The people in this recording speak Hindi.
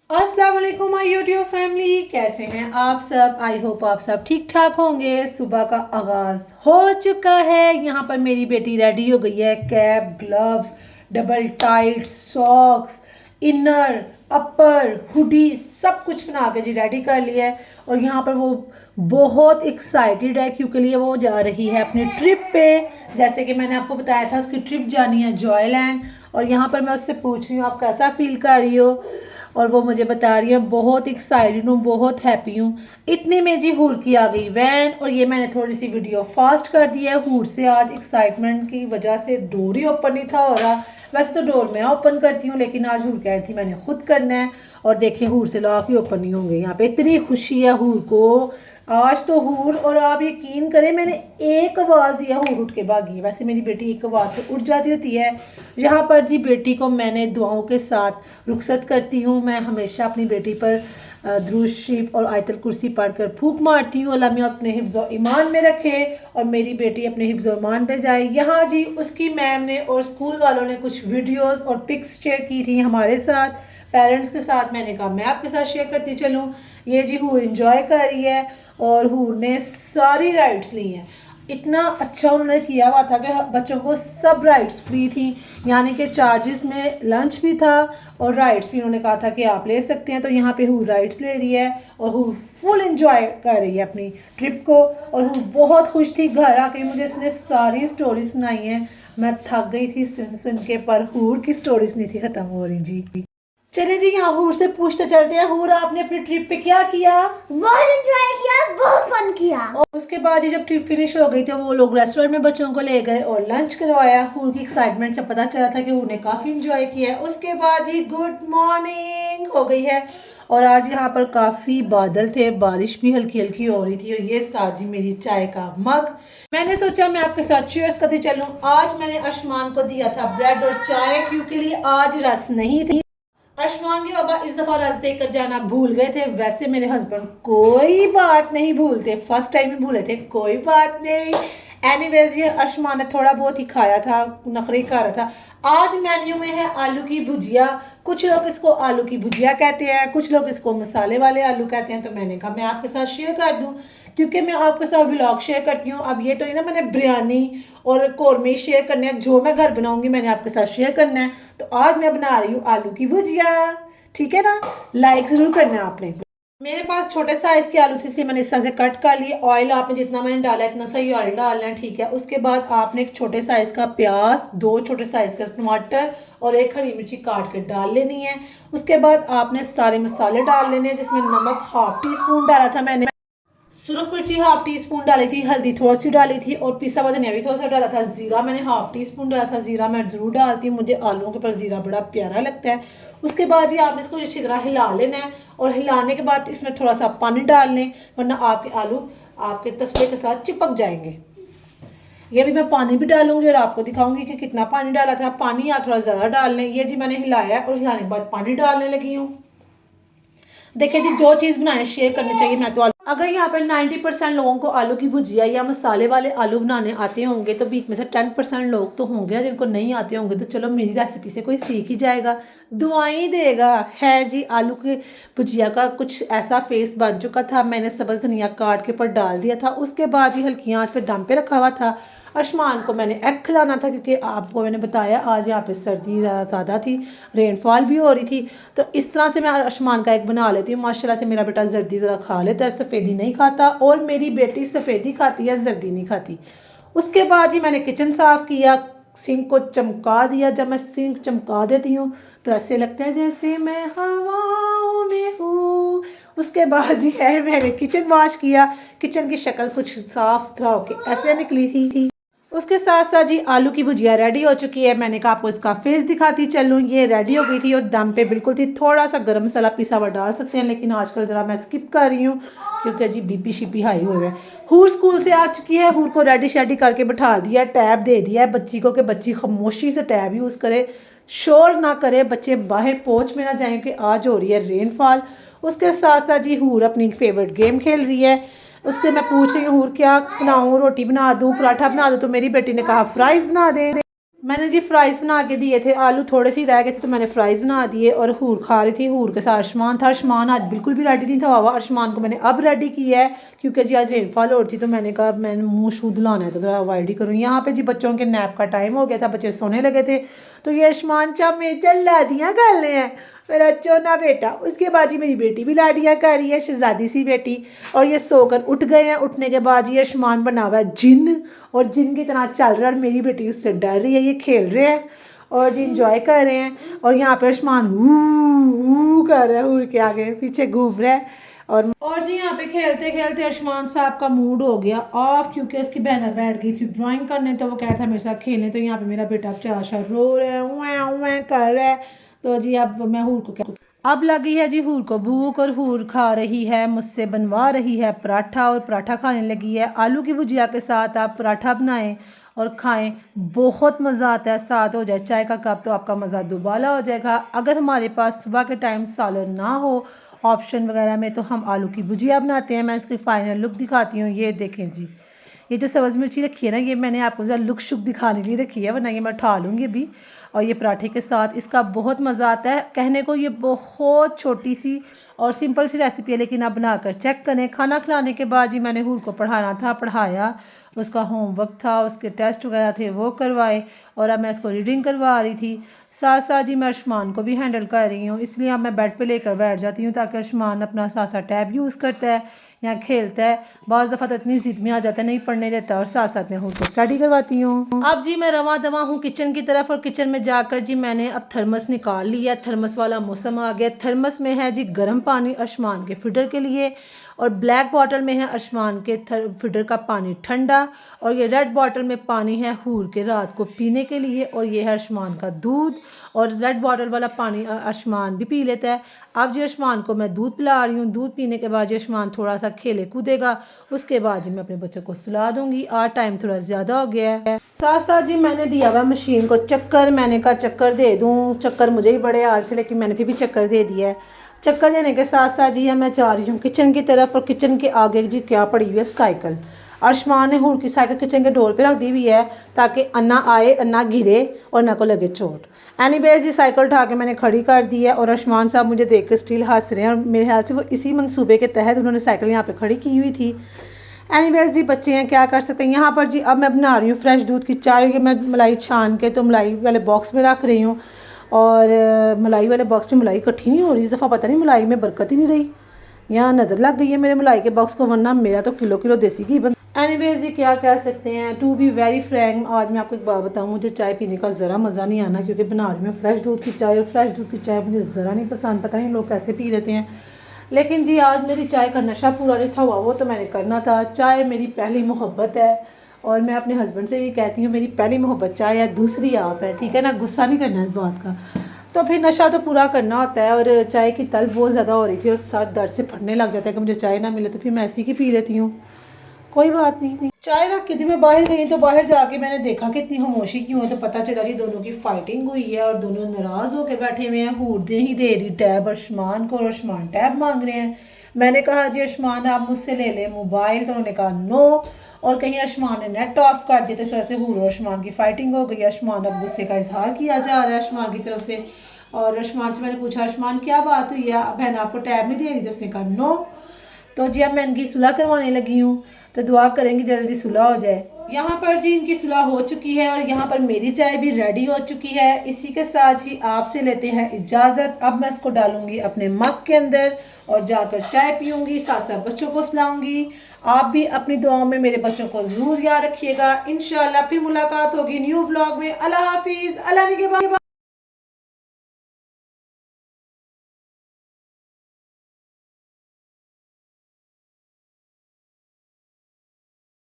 अस्सलाम वालेकुम माय यूट्यूब फैमिली, कैसे हैं आप सब। आई होप आप सब ठीक ठाक होंगे। सुबह का आगाज़ हो चुका है। यहाँ पर मेरी बेटी रेडी हो गई है। Cap, gloves, double tight, socks, inner, upper, hoodie सब कुछ बना के जी रेडी कर लिया है। और यहाँ पर वो बहुत एक्साइटेड है क्योंकि लिए वो जा रही है अपनी ट्रिप पे। जैसे कि मैंने आपको बताया था उसकी ट्रिप जानी है जॉयलैंड। और यहाँ पर मैं उससे पूछ रही हूँ आप कैसा फील कर रही हो, और वो मुझे बता रही है बहुत एक्साइटेड हूँ, बहुत हैप्पी हूँ। इतने में जी हूर की आ गई वैन, और ये मैंने थोड़ी सी वीडियो फास्ट कर दी है। हूर से आज एक्साइटमेंट की वजह से डोर ही ओपन नहीं था हो रहा। वैसे तो डोर मैं ओपन करती हूँ, लेकिन आज हूर कह रही थी मैंने खुद करना है। और देखें हूर से लॉक ही ओपन नहीं होंगे। यहाँ पे इतनी खुशी है हूर को आज तो। हूर, और आप यकीन करें मैंने एक आवाज़ दिया हूर उठ के भागी। वैसे मेरी बेटी एक आवाज़ पे उठ जाती होती है। यहाँ पर जी बेटी को मैंने दुआओं के साथ रुखसत करती हूँ। मैं हमेशा अपनी बेटी पर दुरूद शरीफ और आयतल कुर्सी पढ़कर फूंक मारती हूँ। अल्लाह मियां अपने हिफ्ज़ और ईमान में रखे और मेरी बेटी अपने हिफ्ज़ और ईमान पे जाए। यहाँ जी उसकी मैम ने और स्कूल वालों ने कुछ वीडियोस और पिक्स शेयर की थी हमारे साथ, पेरेंट्स के साथ। मैंने कहा मैं आपके साथ शेयर करती चलूँ। ये जी हूर इंजॉय कर रही है और हूर ने सारी राइड्स ली हैं। इतना अच्छा उन्होंने किया हुआ था कि बच्चों को सब राइड्स फ्री थी, यानी कि चार्जेस में लंच भी था और राइड्स भी उन्होंने कहा था कि आप ले सकते हैं। तो यहाँ पे हूर राइड्स ले रही है और हूर फुल एंजॉय कर रही है अपनी ट्रिप को। और हूर बहुत खुश थी। घर आके मुझे इसने सारी स्टोरी सुनाई है। मैं थक गई थी सुन सुन के, पर हूर की स्टोरीज नहीं थी ख़त्म हो रही जी। चले जी यहाँ हूर से पूछते चलते हैं, हूर आपने अपनी ट्रिप पे क्या किया। बहुत एंजॉय किया, बहुत फन किया। और उसके बाद जब ट्रिप फिनिश हो गई तो वो लोग रेस्टोरेंट में बच्चों को ले गए और लंच करवाया। हूर की एक्साइटमेंट से पता चला था कि हूर ने काफ़ी इंजॉय किया है। उसके बाद जी गुड मॉर्निंग हो गई है और आज यहाँ पर काफ़ी बादल थे, बारिश भी हल्की हल्की हो रही थी। और ये साथ जी मेरी चाय का मग। मैंने सोचा मैं आपके साथ शेयर करती चलूँ। आज मैंने अर्शमान को दिया था ब्रेड और चाय क्योंकि लिए आज रस नहीं थी। अर्शमान के बाबा इस दफा रस देकर जाना भूल गए थे। वैसे मेरे हस्बैंड कोई बात नहीं भूलते, फर्स्ट टाइम ही भूले थे, कोई बात नहीं। एनीवेज ये अर्शमान ने थोड़ा बहुत ही खाया था, नखरे कर रहा था। आज मेन्यू में है आलू की भुजिया। कुछ लोग इसको आलू की भुजिया कहते हैं, कुछ लोग इसको मसाले वाले आलू कहते हैं। तो मैंने कहा मैं आपके साथ शेयर कर दूं क्योंकि मैं आपके साथ व्लॉग शेयर करती हूँ। अब ये तो नहीं ना मैंने बिरयानी और कौरमे शेयर करने हैं, जो मैं घर बनाऊंगी मैंने आपके साथ शेयर करना है। तो आज मैं बना रही हूँ आलू की भुजिया, ठीक है ना। लाइक ज़रूर करना है आपने। मेरे पास छोटे साइज़ के आलू थे, इसे मैंने इस तरह से कट कर लिए। ऑयल आपने जितना मैंने डाला है इतना सही ऑयल डालना है, ठीक है। उसके बाद आपने एक छोटे साइज़ का प्याज, 2 छोटे साइज़ का टमाटर और 1 हरी मिर्ची काट के डाल लेनी है। उसके बाद आपने सारे मसाले डाल लेने हैं, जिसमें नमक ½ टी स्पून डाला था मैंने, सुरख मिर्ची ½ टी स्पून डाली थी, हल्दी थोड़ी सी डाली थी और पिसा हुआ धनिया भी थोड़ा सा डाला था। जीरा मैंने ½ टी स्पून डाला था। जीरा मैं ज़रूर डालती हूँ, मुझे आलूओं के ऊपर जीरा बड़ा प्यारा लगता है। उसके बाद ही आपने इसको अच्छी तरह हिला लेना है और हिलाने के बाद इसमें थोड़ा सा पानी डाल लें, वरना आपके आलू आपके तसले के साथ चिपक जाएंगे। ये भी मैं पानी भी डालूंगी और आपको दिखाऊंगी कि कितना पानी डाला था। पानी आप थोड़ा ज़्यादा डाल लें। ये जी मैंने हिलाया और हिलाने के बाद पानी डालने लगी हूँ। देखिए जी जो चीज़ बनाए शेयर करनी चाहिए। मैं तो अगर यहाँ पर 90% लोगों को आलू की भुजिया या मसाले वाले आलू बनाने आते होंगे तो बीच में से 10% लोग तो होंगे जिनको नहीं आते होंगे। तो चलो मेरी रेसिपी से कोई सीख ही जाएगा, दुआएं देगा। खैर जी आलू की भुजिया का कुछ ऐसा फेस बन चुका था। मैंने सब्ज़ धनिया काट के ऊपर डाल दिया था। उसके बाद ही हल्की आंच पे दम पे रखा हुआ था। अर्शमान को मैंने एग खिलाना था क्योंकि आपको मैंने बताया आज यहाँ पे सर्दी ज़्यादा थी, रेनफॉल भी हो रही थी। तो इस तरह से मैं अर्शमान का एग बना लेती हूँ। माशाल्लाह से मेरा बेटा जर्दी ज़रा खा लेता है, सफ़ेदी नहीं खाता, और मेरी बेटी सफ़ेदी खाती है, जर्दी नहीं खाती। उसके बाद ही मैंने किचन साफ़ किया, सिंक को चमका दिया। जब मैं सिंक चमका देती हूँ तो ऐसे लगता है जैसे मैं हवाओं में हूँ। उसके बाद ही है मैंने किचन वॉश किया। किचन की शक्ल कुछ साफ़ सुथरा होकर ऐसे निकली थी। उसके साथ साथ जी आलू की भुजिया रेडी हो चुकी है। मैंने कहा आपको इसका फेस दिखाती चलूँ। ये रेडी हो गई थी और दम पे बिल्कुल थी। थोड़ा सा गरम मसाला पिसा हुआ डाल सकते हैं, लेकिन आजकल ज़रा मैं स्किप कर रही हूँ क्योंकि जी बीपी शिपी हाई हुए हैं। हूर स्कूल से आ चुकी है। हूर को रेडी शेडी करके बिठा दिया, टैब दे दिया है बच्ची को कि बच्ची खामोशी से टैब यूज़ करे, शोर ना करे, बच्चे बाहर पोच में ना जाएँ कि आज हो रही है रेनफॉल। उसके साथ साथ जी हूर अपनी फेवरेट गेम खेल रही है। उसके मैं पूछ रही हूँ हूर क्या बनाऊँ, रोटी बना दूँ, पराठा बना दूँ, तो मेरी बेटी ने कहा फ्राइज़ बना दे। मैंने जी फ्राइज़ बना के दिए थे, आलू थोड़े से ही रह गए थे तो मैंने फ्राइज़ बना दिए और हूर खा रही थी। हूर के साथ अरशमान था। अरशमान आज बिल्कुल भी रेडी नहीं था हुआ। अरशमान को मैंने अब रेडी किया है क्योंकि जी आज रेनफॉल हो रही थी तो मैंने कहा मैंने मुँह शू धुलाना है तो थोड़ा अवॉइड ही करूँ। यहाँ पे जी बच्चों के नैप का टाइम हो गया था, बच्चे सोने लगे थे तो ये अरशमान में चल लादियाँ कर ले हैं मेरा चोना बेटा। उसके बाद जी मेरी बेटी भी लाडियाँ कर रही है, शहजादी सी बेटी, और ये सोकर उठ गए हैं। उठने के बाद ये अरशमान बना हुआ है जिन, और जिन की तरह चल रहा है और मेरी बेटी उससे डर रही है। ये खेल रहे हैं और जी इंजॉय कर रहे हैं और यहाँ पे अरशमान हू कर रहा है, हूर के आगे पीछे घूम रहा है। और जी यहाँ पे खेलते खेलते अरशमान साहब का मूड हो गया ऑफ क्योंकि उसकी बहना बैठ गई थी ड्राइंग करने तो वो कह रहा था मेरे साथ खेलने। तो यहाँ पे मेरा बेटा चाशा रो रहा है, उए कर रहा है। तो जी अब मैं हूर को क्या, अब लगी है जी हूर को भूख और हूर खा रही है, मुझसे बनवा रही है पराठा और पराठा खाने लगी है। आलू की भुजिया के साथ आप पराठा बनाएं और खाएं, बहुत मज़ा आता है। साथ हो जाए चाय का कप तो आपका मज़ा दुबाला हो जाएगा। अगर हमारे पास सुबह के टाइम सालन ना हो ऑप्शन वगैरह में तो हम आलू की भुजिया बनाते हैं। मैं इसकी फ़ाइनल लुक दिखाती हूँ। ये देखें जी, ये जो सब्ज़ मिर्ची रखी है ना, ये मैंने आपको ज़रा लुक शुक दिखाने के लिए रखी है, वरना ये मैं उठा लूँगी अभी। और ये पराठे के साथ इसका बहुत मज़ा आता है। कहने को ये बहुत छोटी सी और सिंपल सी रेसिपी है लेकिन आप बनाकर चेक करें। खाना खिलाने के बाद जी मैंने हूर को पढ़ाना था, पढ़ाया, उसका होमवर्क था, उसके टेस्ट वगैरह थे वो करवाए और अब मैं इसको रीडिंग करवा रही थी। साथ साथ जी मैं अरशमान को भी हैंडल कर रही हूँ, इसलिए अब मैं बेड पे लेकर बैठ जाती हूँ ताकि अरशमान अपना साथ साथ टैब यूज़ करता है या खेलता है। बाज़ दफ़ा तो इतनी ज़िद में आ जाता है नहीं पढ़ने देता और साथ साथ मैं उसको स्टडी करवाती हूँ। अब जी मैं रवा दवा हूँ किचन की तरफ और किचन में जाकर जी मैंने अब थर्मस निकाल लिया। थर्मस वाला मौसम आ गया। थर्मस में है जी गर्म पानी अरशमान के फिडर के लिए और ब्लैक बॉटल में है अरशमान के फिडर का पानी ठंडा और ये रेड बॉटल में पानी है हूर के रात को पीने के लिए और ये है अरशमान का दूध और रेड बॉटल वाला पानी अरशमान भी पी लेता है। अब जी अरशमान को मैं दूध पिला रही हूँ। दूध पीने के बाद जी अरशमान थोड़ा सा खेले कूदेगा, उसके बाद जी मैं अपने बच्चों को सुला दूँगी। आज टाइम थोड़ा ज़्यादा हो गया है। साथ साथ जी मैंने दिया हुआ मशीन को चक्कर, मैंने कहा चक्कर दे दूँ। चक्कर मुझे ही बड़े आ रहे थे लेकिन मैंने फिर भी चक्कर दे दिया है। चक्कर देने के साथ साथ जी मैं जा रही हूँ किचन की तरफ और किचन के आगे जी क्या पड़ी हुई है साइकिल। अरशमान ने हूर की साइकिल किचन के डोर पे रख दी हुई है ताकि अन्ना आए, अन्ना गिरे और ना को लगे चोट। एनीवेज ये साइकिल उठा के मैंने खड़ी कर दी है और अरशमान साहब मुझे देख कर स्टिल हंस रहे हैं और मेरे ख्याल से वो इसी मंसूबे के तहत उन्होंने साइकिल यहाँ पे खड़ी की हुई थी। एनीवेज जी बच्चे हैं क्या कर सकते हैं। यहाँ पर जी अब मैं बना रही हूँ फ्रेश दूध की चाय। मैं मलाई छान के तो मलाई वाले बॉक्स में रख रही हूँ और मलाई वाले बॉक्स में मलाई इकट्ठी नहीं हो रही। इस दफ़ा पता नहीं मलाई में बरकत ही नहीं रही, यहाँ नज़र लग गई है मेरे मलाई के बॉक्स को, वरना मेरा तो किलो किलो देसी घी बन। एनीवेज ये क्या कह सकते हैं। टू बी वेरी फ्रैंक आज मैं आपको एक बात बताऊँ, मुझे चाय पीने का ज़रा मज़ा नहीं आना क्योंकि बना रही हूँ फ्रेश दूध की चाय और फ्रेश दूध की चाय मुझे ज़रा नहीं पसंद। पता नहीं लोग कैसे पी लेते हैं, लेकिन जी आज मेरी चाय का नशा पूरा नहीं था हुआ, वो तो मैंने करना था। चाय मेरी पहली मोहब्बत है और मैं अपने हस्बैंड से भी कहती हूँ मेरी पहली मोहब्बत चाय है, दूसरी आप है, ठीक है ना। गुस्सा नहीं करना इस बात का। तो फिर नशा तो पूरा करना होता है और चाय की तलब बहुत ज़्यादा हो रही थी और सर दर्द से फटने लग जाता है कि मुझे चाय ना मिले तो फिर मैं ऐसी की पी लेती हूँ। कोई बात नहीं। चाय रख के जब मैं बाहर गई तो बाहर जाके मैंने देखा कि इतनी खामोशी क्यों है, तो पता चला कि दोनों की फाइटिंग हुई है और दोनों नाराज़ होकर बैठे हुए हैं। हूर दे ही दे रही टैब अरशमान को और अरशमान टैब मांग रहे हैं। मैंने कहा जी अरशमान आप मुझसे ले लें मोबाइल, तो उन्होंने कहा नो, और कहीं अरशमान ने नेट ऑफ कर दिया तो इस वजह से हूर और अरशमान की फाइटिंग हो गई। अरशमान अब गुस्से का इजहार किया जा रहा है अरशमान की तरफ से और अरशमान से मैंने पूछा अरशमान क्या बात हुई है, बहन आपको टैब नहीं दे रही, तो उसने कहा नो। तो जी अब मैं इनकी सुलह करवाने लगी हूँ, तो दुआ करेंगे जल्दी सुलह हो जाए। यहाँ पर जी इनकी सुलह हो चुकी है और यहाँ पर मेरी चाय भी रेडी हो चुकी है। इसी के साथ ही आपसे लेते हैं इजाज़त। अब मैं इसको डालूंगी अपने मग के अंदर और जाकर चाय पीऊँगी, साथ साथ बच्चों को सुलाऊंगी। आप भी अपनी दुआओं में मेरे बच्चों को ज़रूर याद रखिएगा। इंशाल्लाह फिर मुलाकात होगी न्यू व्लॉग में। अल्लाह हाफिज़, अल्लाह निगहबान।